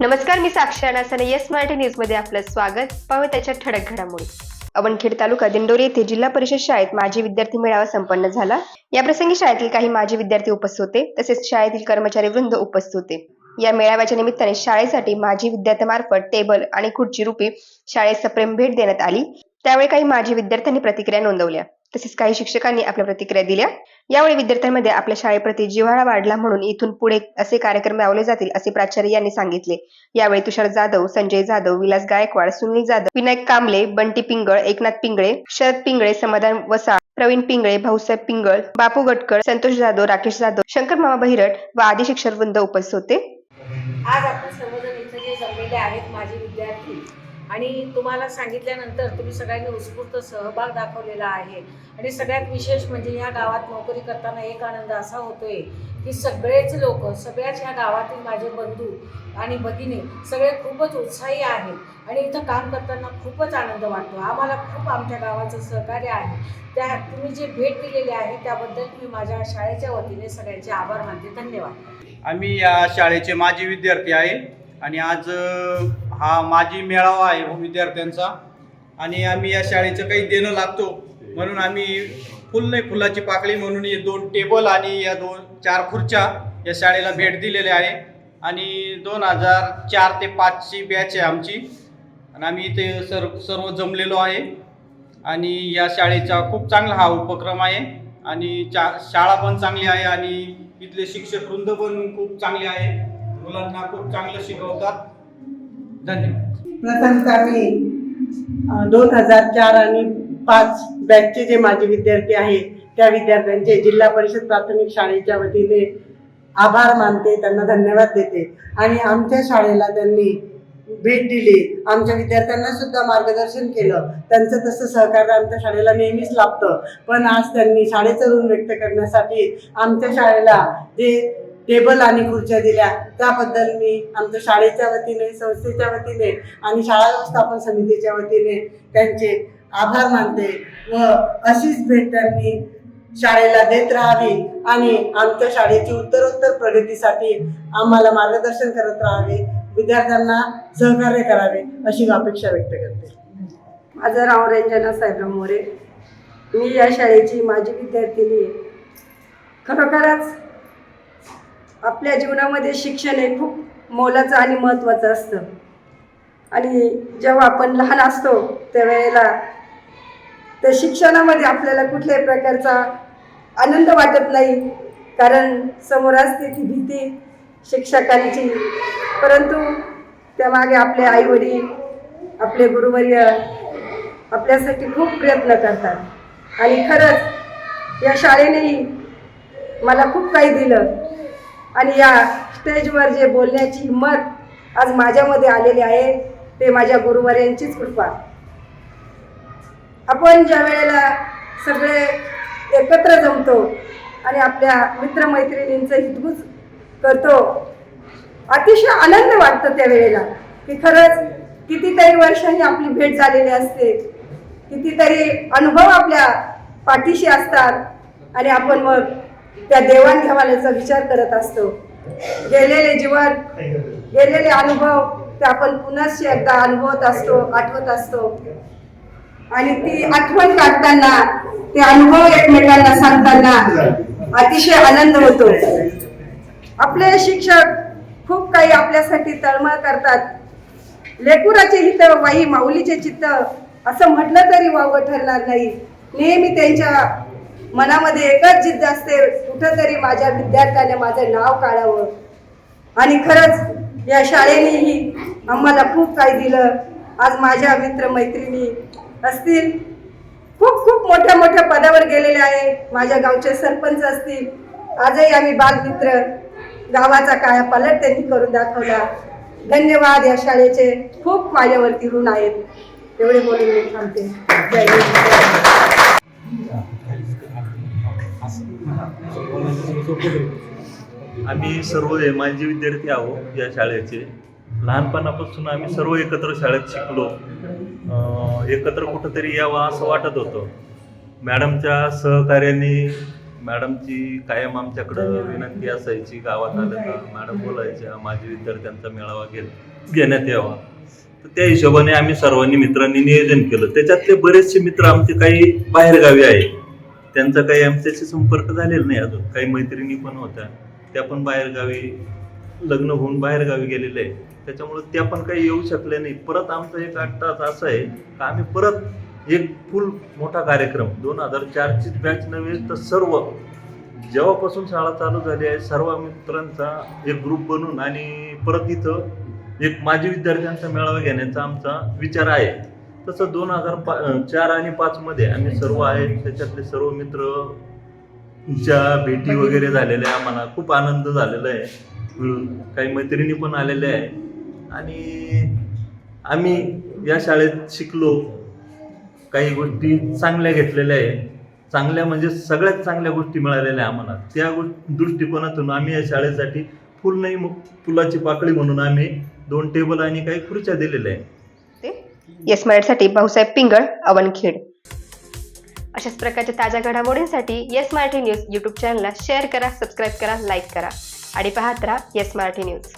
नमस्कार, मी साक्षी नासाने yes Marathi news मध्ये आपलं स्वागत. पाहू त्याच्या ठळक घडामोडी. अवणखेड तालुका दिंडोरी येथे जिल्हा परिषद शाळेत माजी विद्यार्थी मेळावा संपन्न झाला. या प्रसंगी शाळेतील काही माजी विद्यार्थी उपस्थित होते, तसेच शाळेतील कर्मचारी वृंद उपस्थित होते. या मेळाव्याच्या निमित्ताने शाळेसाठी माजी विद्यार्थ्यांमार्फत टेबल आणि खुर्ची रूपी शाळेत सप्रेम भेट देण्यात आली. त्यावेळी काही माजी विद्यार्थ्यांनी प्रतिक्रिया नोंदवल्या, तसेच काही शिक्षकांनी आपल्या प्रतिक्रिया दिल्या. यावेळी विद्यार्थ्यांमध्ये आपल्या शाळेप्रती जिव्हाळा वाढला म्हणून इथून पुढे असे कार्यक्रम राबवले जातील असे प्राचार्य यांनी सांगितले. यावेळी तुषार जाधव, संजय जाधव, विलास गायकवाड, सुनील जाधव, विनायक कांबळे, बंटी पिंगळ, एकनाथ पिंगळे, शरद पिंगळे, समाधान वसाळ, प्रवीण पिंगळे, भाऊसाहेब पिंगळ, बापू गटकळ, संतोष जाधव, राकेश जाधव, शंकर मामा बहिरट व आदी शिक्षक वृंद उपस्थित होते. आज आपण सर्वजण इथे जे जमलेले आहेत माझे विद्यार्थी, आणि तुम्हाला सांगितल्यानंतर तुम्ही सगळ्यांनी उत्स्फूर्त सहभाग दाखवलेला आहे. आणि सगळ्यात विशेष म्हणजे ह्या गावात नोकरी करताना एक आनंद असा होतोय की सगळेच लोक, सगळ्याच ह्या गावातील माझे बंधू आणि भगिनी सगळे खूपच उत्साही आहेत आणि इथं काम करताना खूपच आनंद वाटतो. आम्हाला खूप आमच्या गावाचं सहकार्य आहे. त्या तुम्ही जे भेट दिलेली आहे त्याबद्दल मी माझ्या शाळेच्या वतीने सगळ्यांचे आभार मानते. धन्यवाद. आम्ही या शाळेचे माजी विद्यार्थी आहे आणि आज हा माजी मेळावा आहे विद्यार्थ्यांचा आणि आम्ही या शाळेचं काही देणं लागतो म्हणून आम्ही फुल नाही फुलाची पाकळी म्हणून हे 2 टेबल आणि या 4 खुर्च्या या शाळेला भेट दिलेले आहे. आणि 2004 ते 5 ची बॅच आहे आमची आणि आम्ही इथे सर्व जमलेलो आहे. आणि या शाळेचा खूप चांगला हा उपक्रम आहे आणि शाळा पण चांगली आहे आणि इथले शिक्षक वृंद पण खूप चांगले आहे. मुलांना खूप चांगलं शिकवतात. धन्यवाद. प्रथमतः मी 2004 आणि 5 बॅचचे जे माझे विद्यार्थी आहेत त्या विद्यार्थ्यांचे जिल्हा परिषद प्राथमिक शाळेच्या वतीने आभार मानते, त्यांना धन्यवाद देते. आणि आमच्या शाळेला त्यांनी भेट दिली, आमच्या विद्यार्थ्यांना सुद्धा मार्गदर्शन केलं. त्यांचं तसं सहकार्य आमच्या शाळेला नेहमीच लाभतं. पण आज त्यांनी शाळेचं ऋण व्यक्त करण्यासाठी आमच्या शाळेला जे टेबल आणि खुर्च्या दिल्या त्याबद्दल मी आमच्या शाळेच्या वतीने, संस्थेच्या वतीने आणि शाळा व्यवस्थापन समितीच्या वतीने त्यांचे आभार मानते. व अशीच भेट त्यांनी शाळेला देत राहावी आणि आमच्या शाळेची उत्तरोत्तर प्रगतीसाठी आम्हाला मार्गदर्शन करत राहावे, विद्यार्थ्यांना सहकार्य करावे अशी अपेक्षा व्यक्त करते. माझं नाव रंजना साहेबराव मोरे. मी या शाळेची माजी विद्यार्थिनी. खरोखरच आपल्या जीवनामध्ये शिक्षण हे खूप मोलाचं आणि महत्त्वाचं असतं. आणि जेव्हा आपण लहान असतो त्यावेळेला त्या शिक्षणामध्ये आपल्याला कुठल्याही प्रकारचा आनंद वाटत नाही, कारण समोर असते ती भीती शिक्षकांची. परंतु त्यामागे आपले आईवडील, आपले गुरुवर्य आपल्यासाठी खूप प्रयत्न करतात. आणि खरंच या शाळेनेही मला खूप काही दिलं आणि या स्टेजवर जे बोलण्याची हिंमत आज माझ्यामध्ये आलेली आहे ते माझ्या गुरुवर्यांचीच कृपा. आपण ज्या वेळेला सगळे एकत्र जमतो आणि आपल्या मित्रमैत्रिणींचं हितगुज करतो, अतिशय आनंद वाटतो त्या वेळेला की खरंच कितीतरी वर्षांनी आपली भेट झालेली असते, कितीतरी अनुभव आपल्या पाठीशी असतात आणि आपण मग त्या देवाणघेवाणीचा विचार करत असतो. गेलेले जीवन, गेलेले अनुभव ते आपण पुन्हा एकदा अनुभवत असतो, आठवत असतो. आणि ती आठवण काढताना, ते अनुभव एकमेकांना सांगताना अतिशय आनंद होतो. आपले शिक्षक खूप काही आपल्यासाठी तळमळ करतात. लेकुराचे हित वाही माऊलीचे चित्त असं म्हटलं तरी वावगं ठरणार नाही. नेहमी त्यांच्या मनामध्ये एकच जिद्द असते, कुठंतरी माझ्या विद्यार्थ्याने माझं नाव काढावं. आणि खरंच या शाळेनेही आम्हाला खूप काही दिलं. आज माझ्या मित्रमैत्रिणी असतील, खूप खूप मोठ्या मोठ्या पदावर गेलेले आहे. माझ्या गावचे सरपंच असतील, आजही आम्ही बालमित्र, गावाचा कायापालट त्यांनी करून दाखवला. धन्यवाद. या शाळेचे खूप माझ्यावरती ऋण आहेत. एवढे बोलून मी थांबते. जय हिंद. आम्ही सर्व माजी विद्यार्थी आहोत या शाळेचे. लहानपणापासून आम्ही सर्व एकत्र शाळेत शिकलो. एकत्र कुठंतरी यावं असं वाटत होतं. मॅडमच्या सहकार्याने मॅडमची कायम आमच्याकडं विनंती असायची, गावात आलं का मॅडम बोलायच्या, माझी विद्यार्थ्यांचा मेळावा घेत घेण्यात यावा. तर त्या हिशोबाने आम्ही सर्वांनी मित्रांनी नियोजन केलं. त्याच्यातले बरेचसे मित्र आमचे काही बाहेरगावी आहे, त्यांचा काही आमच्याशी संपर्क झालेला नाही अजून. काही मैत्रिणी पण होत्या, त्या पण बाहेरगावी लग्न होऊन बाहेरगावी गेलेले आहे, त्याच्यामुळे त्या पण काही येऊ शकल्या नाही. परत आमचा एक 8 तास असं आहे का आम्ही परत एक फुल मोठा कार्यक्रम 2004ची बॅच नव्हे तर सर्व जेव्हापासून शाळा चालू झाली आहे सर्व मित्रांचा एक ग्रुप बनवून आणि परत इथं एक माजी विद्यार्थ्यांचा मेळावा घेण्याचा आमचा विचार आहे. तसं 2004 आणि 5 मध्ये आम्ही सर्व आहेत, त्याच्यातले सर्व मित्रच्या भेटी वगैरे झालेल्या आहे. आम्हाला खूप आनंद झालेला आहे मिळून. काही मैत्रिणी पण आलेल्या आहे आणि आम्ही या शाळेत शिकलो, काही गोष्टी चांगल्या घेतलेल्या आहे. चांगल्या म्हणजे सगळ्यात चांगल्या गोष्टी मिळालेल्या आम्हाला. त्या दृष्टिकोनातून आम्ही या शाळेसाठी फुल नाही मग फुलाची पाकळी म्हणून आम्ही 2 टेबल आणि काही खुर्च्या दिलेल्या आहे. येस मराठीसाठी भाऊसाहेब पिंगळ, अवनखेड. अशाच प्रकारच्या ताज्या घडामोडींसाठी येस मराठी न्यूज यूट्यूब चॅनलला शेअर करा, सबस्क्राईब करा, लाईक करा आणि पाहत राहा येस मराठी न्यूज.